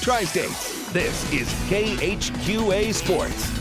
Tri-State, this is KHQA Sports.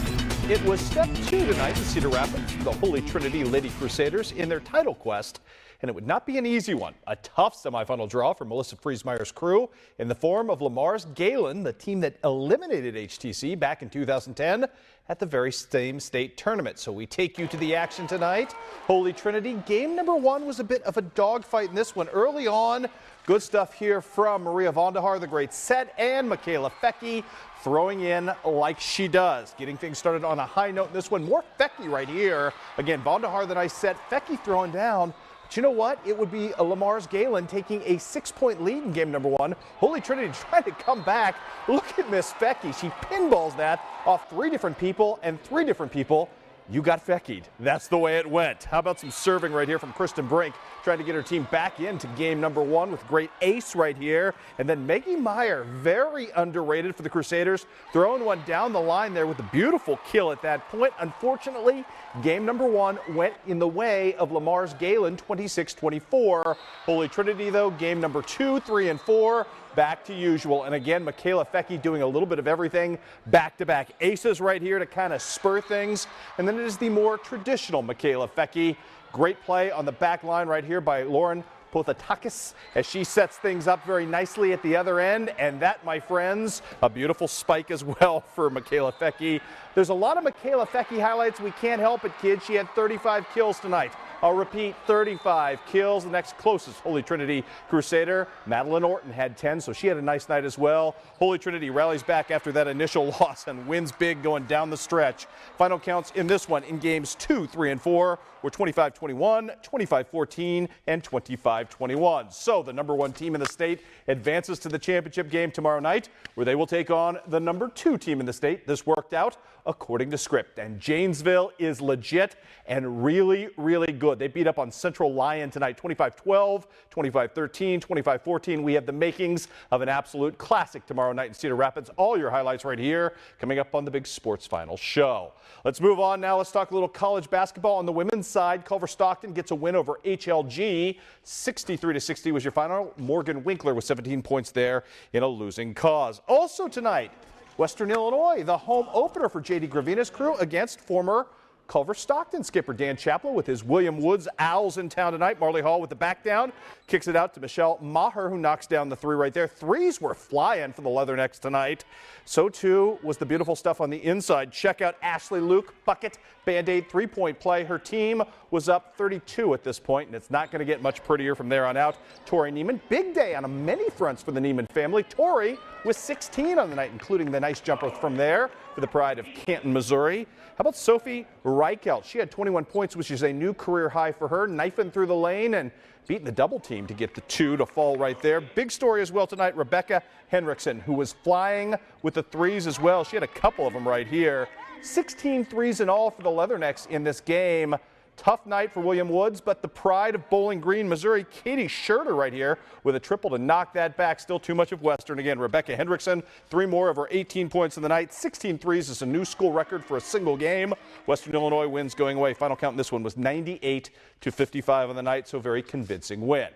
It was step 2 tonight in Cedar Rapids for the Holy Trinity Lady Crusaders in their title quest, and it would not be an easy one. A tough semifinal draw for Melissa Friesmeier's crew in the form of Lamar's Galen, the team that eliminated HTC back in 2010 at the very same state tournament. So we take you to the action tonight. Holy Trinity, game number 1 was a bit of a dogfight in this one early on. Good stuff here from Maria Vondahar, the great set, and Michaela Fecky throwing in like she does. Getting things started on a high note in this one. More Fecky right here. Again, Vondahar the nice set, Fecky throwing down. But you know what? It would be Lamar's Galen taking a 6-point lead in game number 1. Holy Trinity trying to come back. Look at Miss Fecky. She pinballs that off 3 different people, and 3 different people. You got Feckied. That's the way it went. How about some serving right here from Kristen Brink, trying to get her team back into game number 1 with great ace right here. And then Maggie Meyer, very underrated for the Crusaders, throwing one down the line there with a beautiful kill at that point. Unfortunately, game number 1 went in the way of Lamar's Galen, 26-24. Holy Trinity, though, game number 2, 3, and 4. Back to usual. And again, Michaela Fecky doing a little bit of everything. Back-to-back aces right here to kind of spur things. And then it is the more traditional Michaela Fecky. Great play on the back line right here by Lauren Pothatakis as she sets things up very nicely at the other end. And that, my friends, a beautiful spike as well for Michaela Fecky. There's a lot of Michaela Fecky highlights. We can't help it, kids. She had 35 kills tonight. I'll repeat, 35 kills. The next closest Holy Trinity Crusader, Madeline Orton, had 10, so she had a nice night as well. Holy Trinity rallies back after that initial loss and wins big going down the stretch. Final counts in this one in games 2, 3, and 4 were 25-21, 25-14, and 25-21. So the number 1 team in the state advances to the championship game tomorrow night, where they will take on the number 2 team in the state. This worked out according to script, and Janesville is legit and really, really good. They beat up on Central Lyon tonight, 25-12, 25-13, 25-14. We have the makings of an absolute classic tomorrow night in Cedar Rapids. All your highlights right here coming up on the big Sports Final show. Let's move on now. Let's talk a little college basketball. On the women's side, Culver Stockton gets a win over HLG. 63-60 was your final. Morgan Winkler with 17 points there in a losing cause. Also tonight, Western Illinois, the home opener for J.D. Gravina's crew against former Culver Stockton skipper Dan Chappell with his William Woods Owls in town tonight. Marley Hall with the back down. Kicks it out to Michelle Maher, who knocks down the 3 right there. Threes were flying for the Leathernecks tonight. So too was the beautiful stuff on the inside. Check out Ashley Luke, bucket, Band-Aid 3-point play. Her team was up 32 at this point, and it's not going to get much prettier from there on out. Tori Neiman, big day on many fronts for the Neiman family. Tori with 16 on the night, including the nice jumper from there for the pride of Canton, Missouri. How about Sophie Reichelt? She had 21 points, which is a new career high for her, knifing through the lane and beating the double team to get the 2 to fall right there. Big story as well tonight, Rebecca Henriksen, who was flying with the 3s as well. She had a couple of them right here. 16 threes in all for the Leathernecks in this game. Tough night for William Woods, but the pride of Bowling Green, Missouri, Katie Schurter right here with a triple to knock that back. Still too much of Western. Again, Rebecca Hendrickson, 3 more of her 18 points in the night. 16 threes is a new school record for a single game. Western Illinois wins going away. Final count in this one was 98-55 on the night, so very convincing win.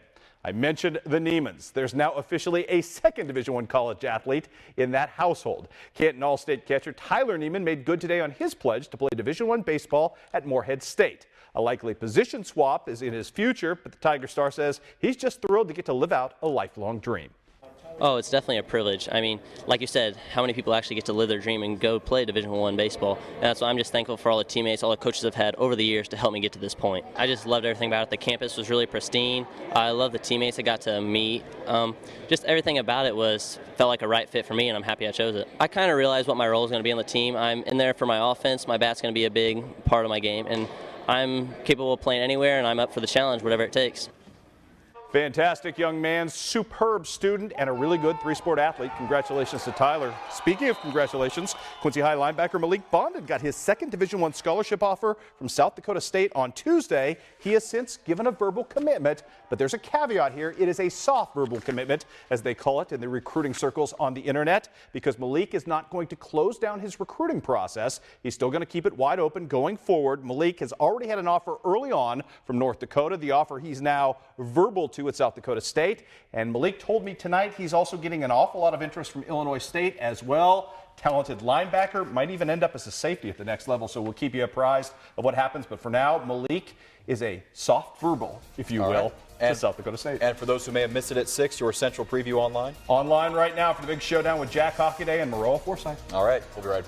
I mentioned the Neimans. There's now officially a 2nd Division I college athlete in that household. Canton All-State catcher Tyler Neiman made good today on his pledge to play Division I baseball at Morehead State. A likely position swap is in his future, but the Tiger Star says he's just thrilled to get to live out a lifelong dream. Oh, it's definitely a privilege. I mean, like you said, how many people actually get to live their dream and go play Division I baseball? And that's why I'm just thankful for all the teammates, all the coaches I've had over the years to help me get to this point. I just loved everything about it. The campus was really pristine. I love the teammates I got to meet. Just everything about it felt like a right fit for me, and I'm happy I chose it. I kind of realized what my role is going to be on the team. I'm in there for my offense. My bat's going to be a big part of my game, and I'm capable of playing anywhere, and I'm up for the challenge, whatever it takes. Fantastic young man, superb student, and a really good 3-sport athlete. Congratulations to Tyler. Speaking of congratulations, Quincy High linebacker Malik Bonded got his 2nd Division I scholarship offer from South Dakota State on Tuesday. He has since given a verbal commitment, but there's a caveat here. It is a soft verbal commitment, as they call it in the recruiting circles on the internet, because Malik is not going to close down his recruiting process. He's still going to keep it wide open going forward. Malik has already had an offer early on from North Dakota. The offer he's now verbal to to at South Dakota State. And Malik told me tonight he's also getting an awful lot of interest from Illinois State as well. Talented linebacker, might even end up as a safety at the next level, so we'll keep you apprised of what happens. But for now, Malik is a soft verbal, if you will, to South Dakota State. And for those who may have missed it at 6, your Central preview online? Online right now for the big showdown with Jack Hockaday and Maroa Forsyth. All right, we'll be right back.